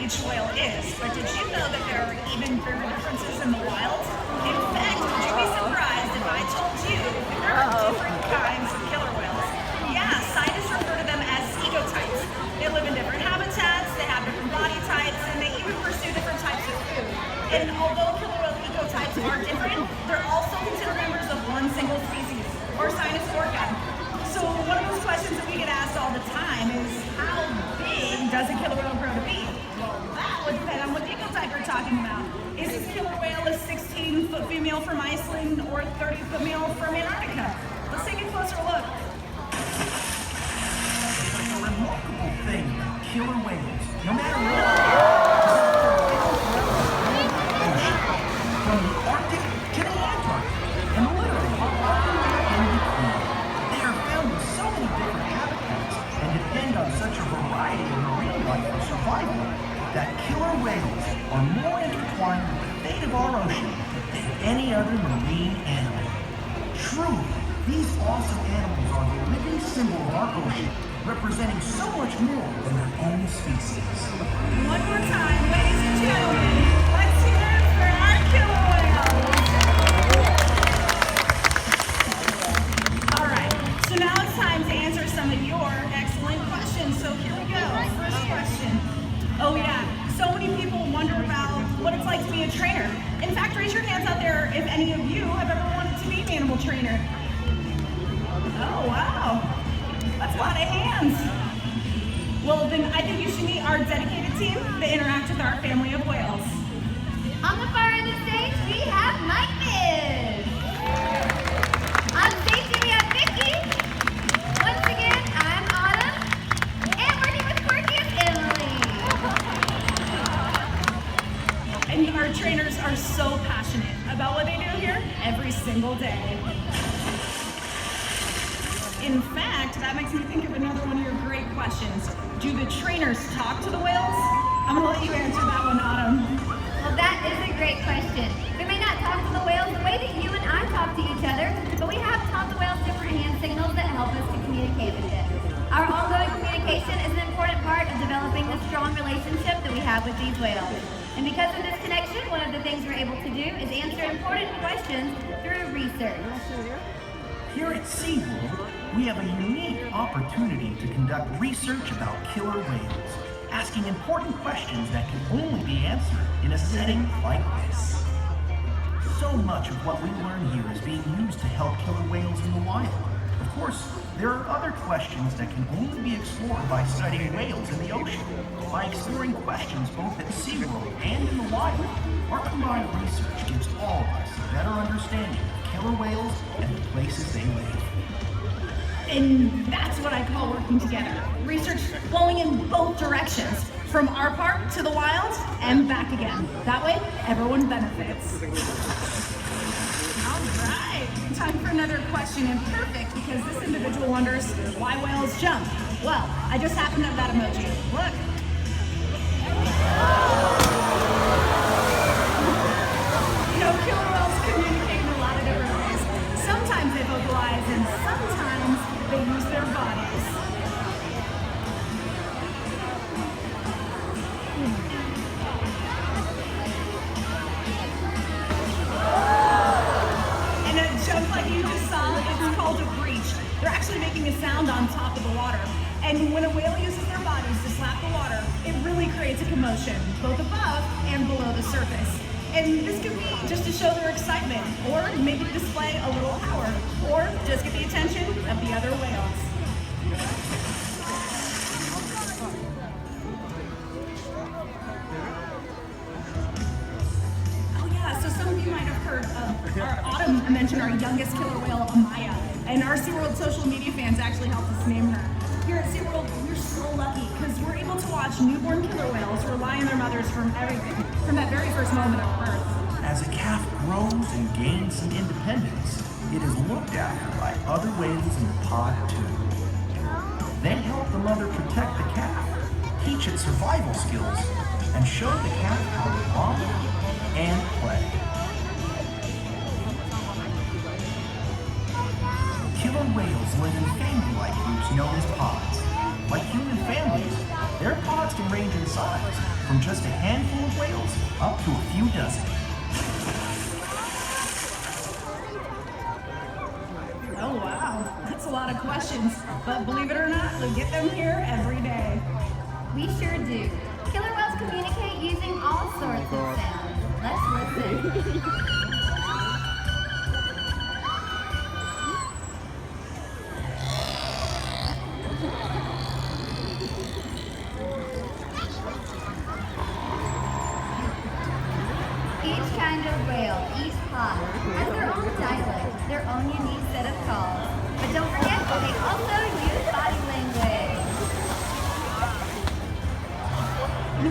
each whale is, but did you know that there are even bigger differences in the wild? In fact, would you be surprised if I told you that there are different kinds of killer whales? Yeah, scientists refer to them as ecotypes. They live in different habitats, they have different body types, and they even pursue different types of food. And although killer whale ecotypes are different, they're also considered members of one single species, or Sinus orca. So one of those questions that we get asked all the time is, how big does a killer whale grow to be? Well, that would depend on what ecotype you're talking about. Is this killer whale a 16-foot female from Iceland or a 30-foot male from Antarctica? Let's take a closer look. The remarkable thing about killer whales, no matter what, from the Arctic to the Antarctic, and literally everywhere in between, they are found in so many different habitats and depend on such a variety of marine life for survival that killer whales are more intertwined with the fate of our ocean than any other marine animal. Truly, these awesome animals are the living symbol of our ocean, representing so much more than their own species. One more time, ladies and gentlemen, let's hear it for our killer whales. All right, so now it's time to answer some of your excellent questions. So here we go. First question. Oh yeah, so many people wonder about what it's like to be a trainer. In fact, raise your hands out there if any of you have ever wanted to be an animal trainer. Oh wow, that's a lot of hands. Well then I think you should meet our dedicated team that interact with our family of whales. On the far end of the stage, we have Mike Miz. On stage, we have Vicky. Once again, I'm Autumn. And working with Quirky is Emily. And our trainers are so passionate about what they do here every single day. In fact, that makes me think of another one of your great questions. Do the trainers talk to the whales? I'm gonna let you answer that one, Autumn. Well, that is a great question. We may not talk to the whales the way that you and I talk to each other, but we have taught the whales different hand signals that help us to communicate with them. Our ongoing communication is an important part of developing the strong relationship that we have with these whales. And because of this connection, one of the things we're able to do is answer important questions through research. Here at SeaWorld, we have a unique opportunity to conduct research about killer whales, asking important questions that can only be answered in a setting like this. So much of what we learn here is being used to help killer whales in the wild. Of course, there are other questions that can only be explored by studying whales in the ocean. By exploring questions both at SeaWorld and in the wild, our combined research gives all of us a better understanding of killer whales and the places they live. And that's what I call working together. Research flowing in both directions, from our park to the wild and back again. That way, everyone benefits. All right, time for another question, and perfect because this individual wonders why whales jump. Well, I just happen to have that emoji. Look. You know, killer whales communicate in a lot of different ways. Sometimes they vocalize, and sometimes they use their bodies. And a jump like you just saw, it's called a breach. They're actually making a sound on top of the water. And when a whale uses their bodies to slap the water, it really creates a commotion, both above and below the surface. And this could be just to show their excitement, or maybe to display a little power, or just get the attention of the other whales. Oh yeah, so some of you might have heard of our Autumn mention our youngest killer whale, Amaya. And our SeaWorld social media fans actually helped us name her. Here at SeaWorld, we're so lucky because we're able to watch newborn killer whales rely on their mothers from everything, from that very first moment of birth. As a calf grows and gains some independence, it is looked after by other whales in the pod too. They help the mother protect the calf, teach it survival skills, and show the calf how to bond and play. Killer whales live in family-like groups known as pods. Like human families, their pods can range in size, from just a handful of whales up to a few dozen. Oh wow, that's a lot of questions, but believe it or not, we get them here every day. We sure do. Killer whales communicate using all sorts of sounds. Let's listen. Each kind of whale, each pod, has their own dialect, their own unique set of calls. But don't forget, they also use body language.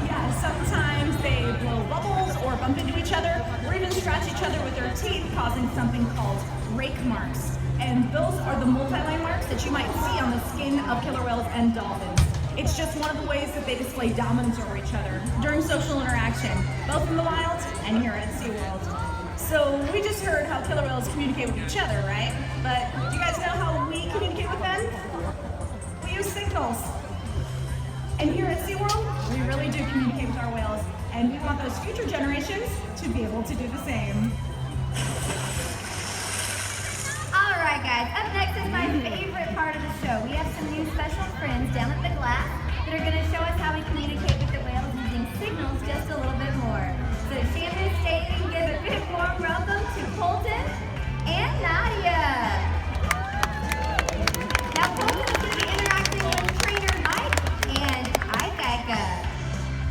Yeah, sometimes they blow bubbles or bump into each other, or even scratch each other with their teeth, causing something called rake marks. And those are the multi-line marks that you might see on the skin of killer whales and dolphins. It's just one of the ways that they display dominance over each other during social interaction, both in the wild and here at SeaWorld. So we just heard how killer whales communicate with each other, right? But do you guys know how we communicate with them? We use signals. And here at SeaWorld, we really do communicate with our whales, and we want those future generations to be able to do the same. All right, guys, up next is my favorite part of the show. We have some new special friends down at the glass that are going to show us how we communicate with the whales using signals just a little bit more. So Shamu, stay and give a big warm welcome to Colton and Nadia. Now, Colton is going to be interacting with trainer Mike and Ika.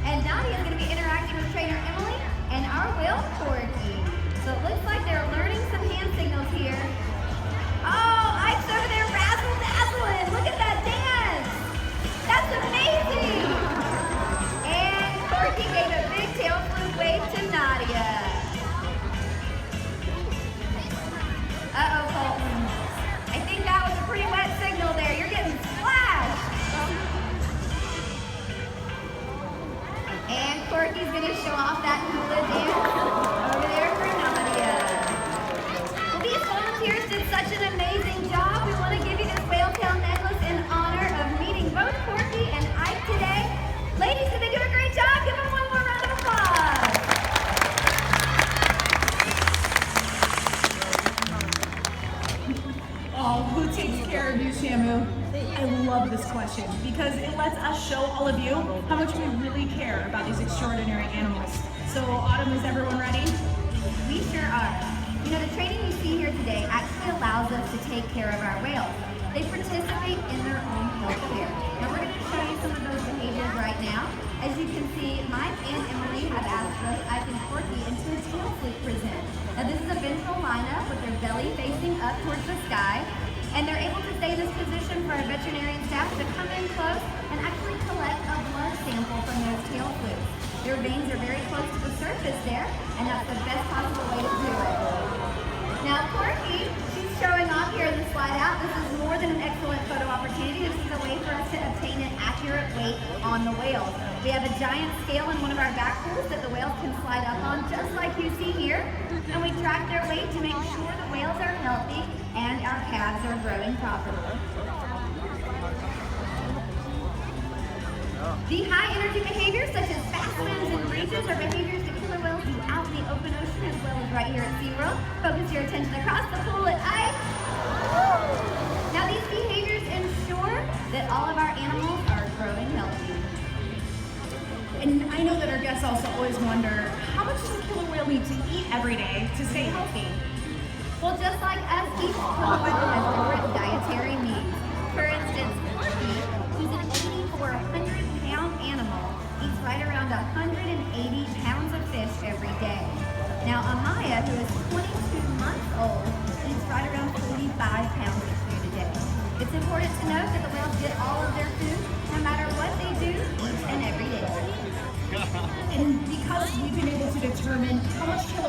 And Nadia is going to be interacting with trainer Emily and our whale Corky. So it looks like they're learning some hand signals here. Oh, Ike's over there razzle-dazzling. Look at that dance. That's amazing. And Corky gave a big tail fluke wave to Nadia. Uh-oh, Colton. I think that was a pretty wet signal there. You're getting splashed. And Corky's going to show off that hula dance over there for Nadia. Well, these volunteers did such an amazing job. We want to give you this whale tail necklace in honor of meeting both Corky and Ike today. Ladies, did they do a great job? Give them one more round of applause. Oh, who takes care of you, Shamu? I love this question because it lets us show all of you how much we really care about these extraordinary animals. So, Autumn, is everyone ready? We sure are. You know, the training you see here today actually allows us to take care of our whales. They participate in their own health care. Now, we're going to show you some of those behaviors right now. As you can see, Mike and Emily have asked both Ike and Corky into a tail fluke present. Now, this is a ventral lineup with their belly facing up towards the sky. And they're able to stay in this position for our veterinarian staff to come in close and actually collect a blood sample from those tail flukes. Their veins are very close to the surface there, and that's the best possible way to do it. Now, Corky, she's showing off here in the slide out. This is more than an excellent photo opportunity. This is a way for us to obtain an accurate weight on the whales. We have a giant scale in one of our back pools that the whales can slide up on, just like you see here. And we track their weight to make sure the whales are healthy and our calves are growing properly. The high energy behaviors such as fast swims and breaches are behaviors that killer whales do out in the open ocean as well as right here at SeaWorld. Focus your attention across the pool at Ike. Now these behaviors ensure that all of our animals are growing healthy. And I know that our guests also always wonder, how much does a killer whale need to eat every day to stay healthy? Well, just like us, each killer whale has different dietary needs. For instance, Corky, who's an 80 or 100-pound animal, eats right around 180 pounds of fish every day. Now, Amaya, who is 22 months old, eats right around 45 pounds of food a day. It's important to note that the whales get all of their food, no matter what they do, each and every day. And because we've been able to determine